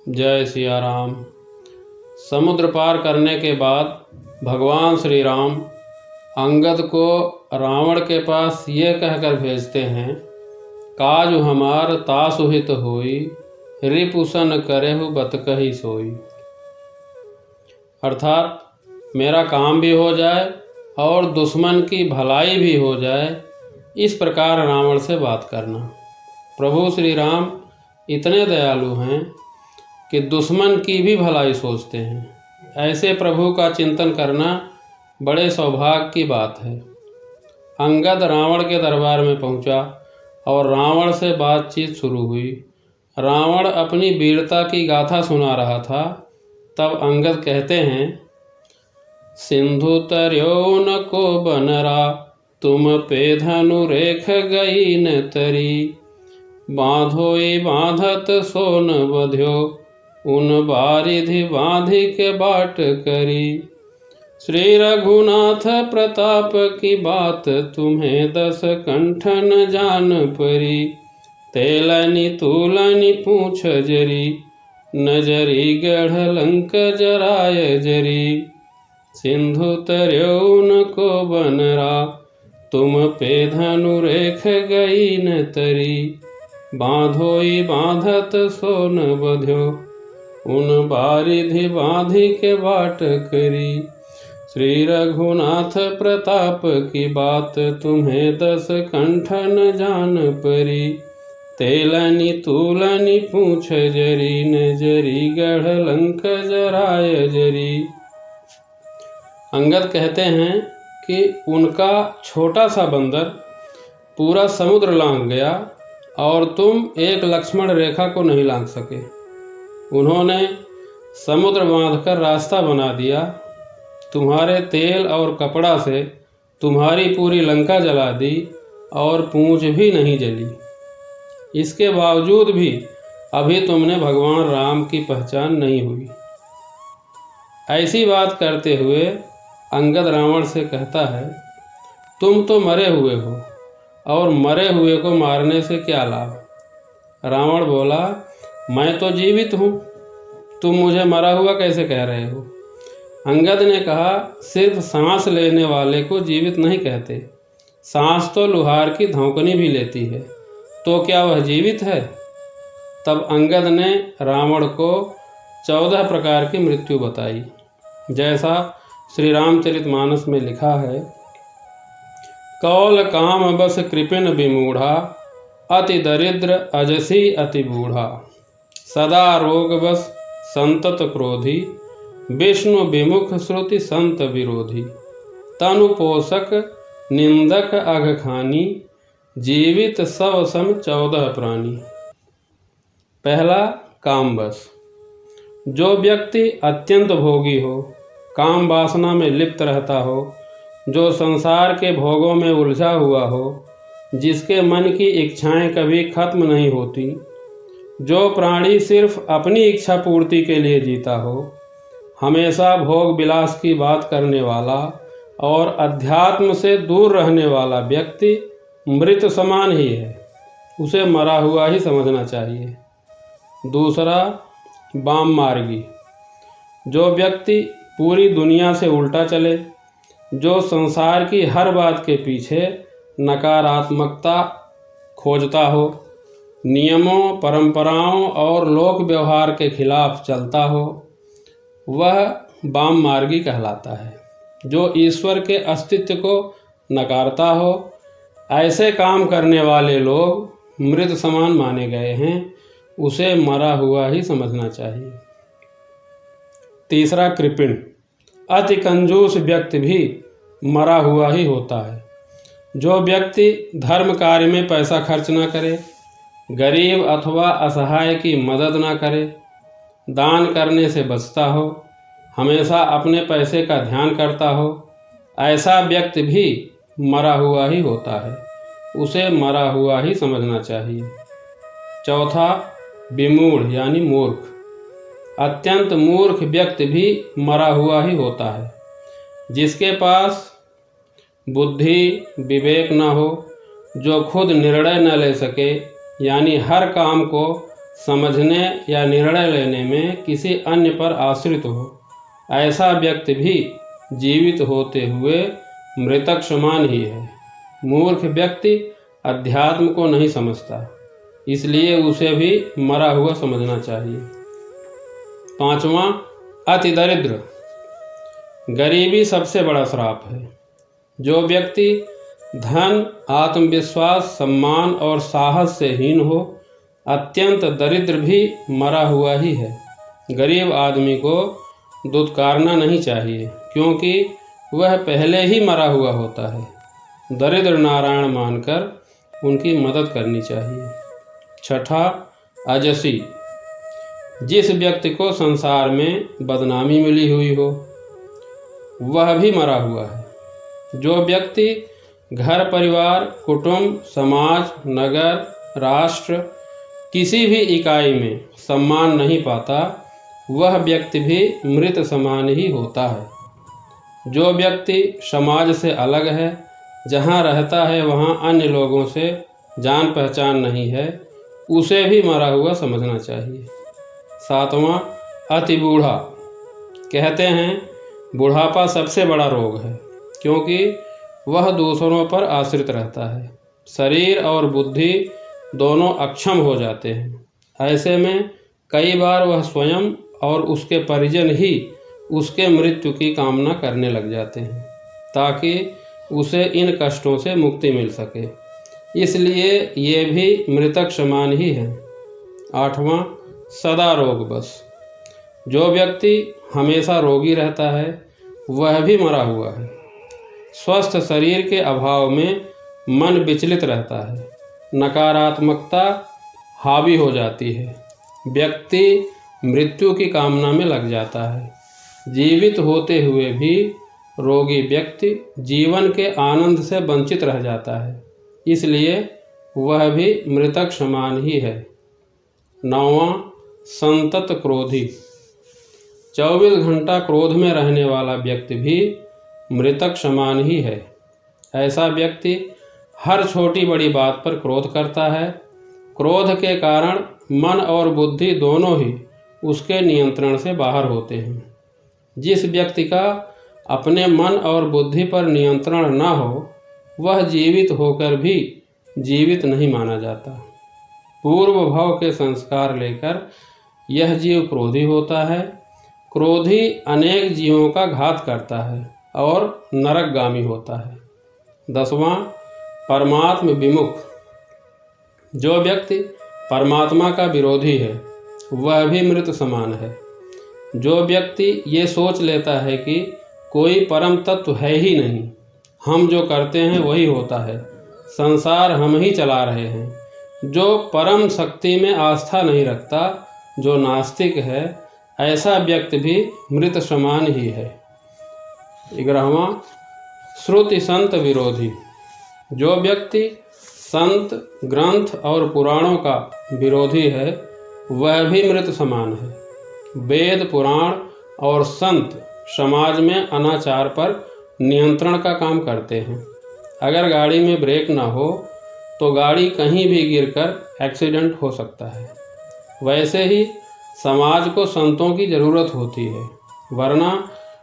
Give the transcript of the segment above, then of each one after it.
जय सिया राम। समुद्र पार करने के बाद भगवान श्री राम अंगद को रावण के पास ये कहकर भेजते हैं, काज हमार तासुहित होई, रिपुसन करेहु बत कही सोई। अर्थात मेरा काम भी हो जाए और दुश्मन की भलाई भी हो जाए, इस प्रकार रावण से बात करना। प्रभु श्री राम इतने दयालु हैं कि दुश्मन की भी भलाई सोचते हैं। ऐसे प्रभु का चिंतन करना बड़े सौभाग्य की बात है। अंगद रावण के दरबार में पहुंचा और रावण से बातचीत शुरू हुई। रावण अपनी वीरता की गाथा सुना रहा था। तब अंगद कहते हैं, सिंधु तर्यो न को बनरा, तुम पे धनु रेख गई न तरी, बांधोई बांधत सोन बध्यो, उन बारिधि बांधि के बाट करी। श्री रघुनाथ प्रताप की बात, तुम्हें 10 कंठन जान परी, तेलनी तूलनी पूछ जरी, नजरी गढ़ लंक जराय जरी। सिंधु तर्यो न को बनरा, तुम पे धनु रेख गई न तरी, बांधोई बांधत सोन बध्यो, उन बारिधि बांधि के बाट करी। श्री रघुनाथ प्रताप की बात, तुम्हें 10 कंठन जान परी, तेलनी तूलनी पूछ जरी, नजरी गढ़ लंक जराय जरी। अंगद कहते हैं कि उनका छोटा सा बंदर पूरा समुद्र लांघ गया और तुम एक लक्ष्मण रेखा को नहीं लांघ सके। उन्होंने समुद्र बांधकर रास्ता बना दिया, तुम्हारे तेल और कपड़ा से तुम्हारी पूरी लंका जला दी और पूंछ भी नहीं जली। इसके बावजूद भी अभी तुमने भगवान राम की पहचान नहीं हुई। ऐसी बात करते हुए अंगद रावण से कहता है, तुम तो मरे हुए हो और मरे हुए को मारने से क्या लाभ। रावण बोला, मैं तो जीवित हूँ, तुम मुझे मरा हुआ कैसे कह रहे हो। अंगद ने कहा, सिर्फ सांस लेने वाले को जीवित नहीं कहते, सांस तो लुहार की धौंकनी भी लेती है, तो क्या वह जीवित है। तब अंगद ने रावण को 14 प्रकार की मृत्यु बताई, जैसा श्री रामचरितमानस में लिखा है, कौल काम बस कृपिन विमूढ़ा, अति दरिद्र अजसी अति बूढ़ा, सदा रोग बस संतत क्रोधी, विष्णु विमुख श्रुति संत विरोधी, तनु पोषक निंदक अघखानी, जीवित सब सम 14 प्राणी। पहला, काम बस। जो व्यक्ति अत्यंत भोगी हो, काम वासना में लिप्त रहता हो, जो संसार के भोगों में उलझा हुआ हो, जिसके मन की इच्छाएं कभी खत्म नहीं होती, जो प्राणी सिर्फ अपनी इच्छा पूर्ति के लिए जीता हो, हमेशा भोग विलास की बात करने वाला और अध्यात्म से दूर रहने वाला व्यक्ति मृत समान ही है, उसे मरा हुआ ही समझना चाहिए। दूसरा, वाम मार्गी। जो व्यक्ति पूरी दुनिया से उल्टा चले, जो संसार की हर बात के पीछे नकारात्मकता खोजता हो, नियमों परंपराओं और लोक व्यवहार के खिलाफ चलता हो, वह वाम मार्गी कहलाता है। जो ईश्वर के अस्तित्व को नकारता हो, ऐसे काम करने वाले लोग मृत समान माने गए हैं, उसे मरा हुआ ही समझना चाहिए। तीसरा, कृपिण। अति कंजूस व्यक्ति भी मरा हुआ ही होता है। जो व्यक्ति धर्म कार्य में पैसा खर्च न करे, गरीब अथवा असहाय की मदद न करे, दान करने से बचता हो, हमेशा अपने पैसे का ध्यान करता हो, ऐसा व्यक्ति भी मरा हुआ ही होता है, उसे मरा हुआ ही समझना चाहिए। चौथा, विमूढ़ यानी मूर्ख। अत्यंत मूर्ख व्यक्ति भी मरा हुआ ही होता है। जिसके पास बुद्धि विवेक न हो, जो खुद निर्णय न ले सके, यानी हर काम को समझने या निर्णय लेने में किसी अन्य पर आश्रित हो, ऐसा व्यक्ति भी जीवित होते हुए मृतक समान ही है। मूर्ख व्यक्ति अध्यात्म को नहीं समझता, इसलिए उसे भी मरा हुआ समझना चाहिए। 5वां, अति दरिद्र। गरीबी सबसे बड़ा श्राप है। जो व्यक्ति धन, आत्मविश्वास, सम्मान और साहस से हीन हो, अत्यंत दरिद्र भी मरा हुआ ही है। गरीब आदमी को दुत्कारना नहीं चाहिए, क्योंकि वह पहले ही मरा हुआ होता है। दरिद्र नारायण मानकर उनकी मदद करनी चाहिए। 6, अजसी। जिस व्यक्ति को संसार में बदनामी मिली हुई हो, वह भी मरा हुआ है। जो व्यक्ति घर परिवार, कुटुंब, समाज, नगर, राष्ट्र, किसी भी इकाई में सम्मान नहीं पाता, वह व्यक्ति भी मृत समान ही होता है। जो व्यक्ति समाज से अलग है, जहाँ रहता है वहाँ अन्य लोगों से जान पहचान नहीं है, उसे भी मरा हुआ समझना चाहिए। 7वां, अति बूढ़ा। कहते हैं बुढ़ापा सबसे बड़ा रोग है, क्योंकि वह दूसरों पर आश्रित रहता है। शरीर और बुद्धि दोनों अक्षम हो जाते हैं। ऐसे में कई बार वह स्वयं और उसके परिजन ही उसके मृत्यु की कामना करने लग जाते हैं, ताकि उसे इन कष्टों से मुक्ति मिल सके। इसलिए ये भी मृतक समान ही है। 8वां, सदा रोग बस। जो व्यक्ति हमेशा रोगी रहता है, वह भी मरा हुआ है। स्वस्थ शरीर के अभाव में मन विचलित रहता है, नकारात्मकता हावी हो जाती है, व्यक्ति मृत्यु की कामना में लग जाता है। जीवित होते हुए भी रोगी व्यक्ति जीवन के आनंद से वंचित रह जाता है, इसलिए वह भी मृतक समान ही है। 9वां, संतत क्रोधी। 24 घंटा क्रोध में रहने वाला व्यक्ति भी मृतक समान ही है। ऐसा व्यक्ति हर छोटी बड़ी बात पर क्रोध करता है। क्रोध के कारण मन और बुद्धि दोनों ही उसके नियंत्रण से बाहर होते हैं। जिस व्यक्ति का अपने मन और बुद्धि पर नियंत्रण न हो, वह जीवित होकर भी जीवित नहीं माना जाता। पूर्व भाव के संस्कार लेकर यह जीव क्रोधी होता है। क्रोधी अनेक जीवों का घात करता है और नरकगामी होता है। 10वां, परमात्म विमुख। जो व्यक्ति परमात्मा का विरोधी है, वह भी मृत समान है। जो व्यक्ति ये सोच लेता है कि कोई परम तत्व है ही नहीं, हम जो करते हैं वही होता है, संसार हम ही चला रहे हैं, जो परम शक्ति में आस्था नहीं रखता, जो नास्तिक है, ऐसा व्यक्ति भी मृत समान ही है। 11वां, श्रुति संत विरोधी। जो व्यक्ति संत, ग्रंथ और पुराणों का विरोधी है, वह भी मृत समान है। वेद, पुराण और संत समाज में अनाचार पर नियंत्रण का काम करते हैं। अगर गाड़ी में ब्रेक न हो तो गाड़ी कहीं भी गिरकर एक्सीडेंट हो सकता है। वैसे ही समाज को संतों की ज़रूरत होती है, वरना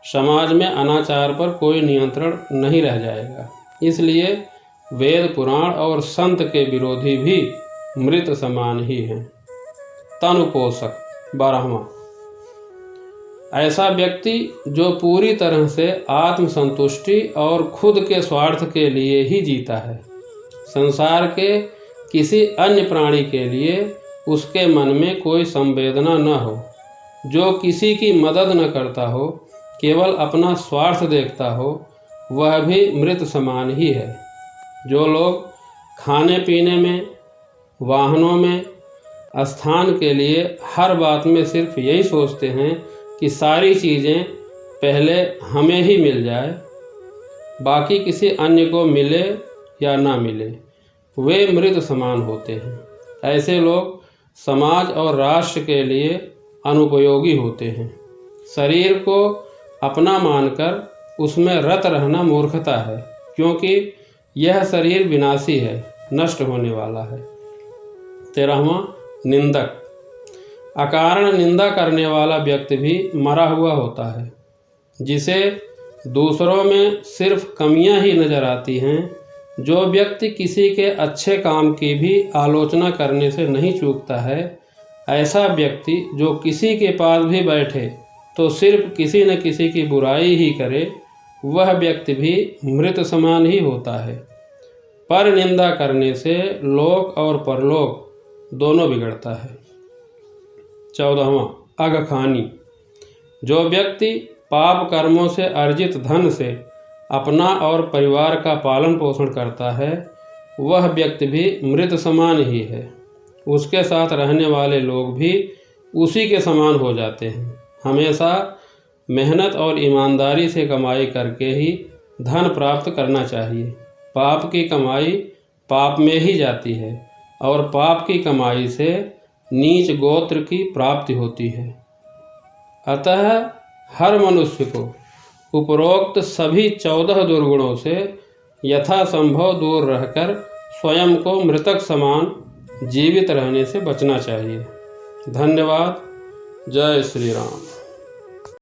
समाज में अनाचार पर कोई नियंत्रण नहीं रह जाएगा। इसलिए वेद, पुराण और संत के विरोधी भी मृत समान ही हैं। तनुपोषक। 12वां, ऐसा व्यक्ति जो पूरी तरह से आत्मसंतुष्टि और खुद के स्वार्थ के लिए ही जीता है, संसार के किसी अन्य प्राणी के लिए उसके मन में कोई संवेदना न हो, जो किसी की मदद न करता हो, केवल अपना स्वार्थ देखता हो, वह भी मृत समान ही है। जो लोग खाने पीने में, वाहनों में, स्थान के लिए हर बात में सिर्फ यही सोचते हैं कि सारी चीज़ें पहले हमें ही मिल जाए, बाकी किसी अन्य को मिले या ना मिले, वे मृत समान होते हैं। ऐसे लोग समाज और राष्ट्र के लिए अनुपयोगी होते हैं। शरीर को अपना मानकर उसमें रत रहना मूर्खता है, क्योंकि यह शरीर विनाशी है, नष्ट होने वाला है। 13वां, निंदक। अकारण निंदा करने वाला व्यक्ति भी मरा हुआ होता है। जिसे दूसरों में सिर्फ कमियां ही नजर आती हैं, जो व्यक्ति किसी के अच्छे काम की भी आलोचना करने से नहीं चूकता है, ऐसा व्यक्ति जो किसी के पास भी बैठे तो सिर्फ किसी न किसी की बुराई ही करे, वह व्यक्ति भी मृत समान ही होता है। पर निंदा करने से लोक और परलोक दोनों बिगड़ता है। 14वां अगखानी। जो व्यक्ति पाप कर्मों से अर्जित धन से अपना और परिवार का पालन पोषण करता है, वह व्यक्ति भी मृत समान ही है। उसके साथ रहने वाले लोग भी उसी के समान हो जाते हैं। हमेशा मेहनत और ईमानदारी से कमाई करके ही धन प्राप्त करना चाहिए। पाप की कमाई पाप में ही जाती है और पाप की कमाई से नीच गोत्र की प्राप्ति होती है। अतः हर मनुष्य को उपरोक्त सभी 14 दुर्गुणों से यथासंभव दूर रहकर स्वयं को मृतक समान जीवित रहने से बचना चाहिए। धन्यवाद। जय श्री राम।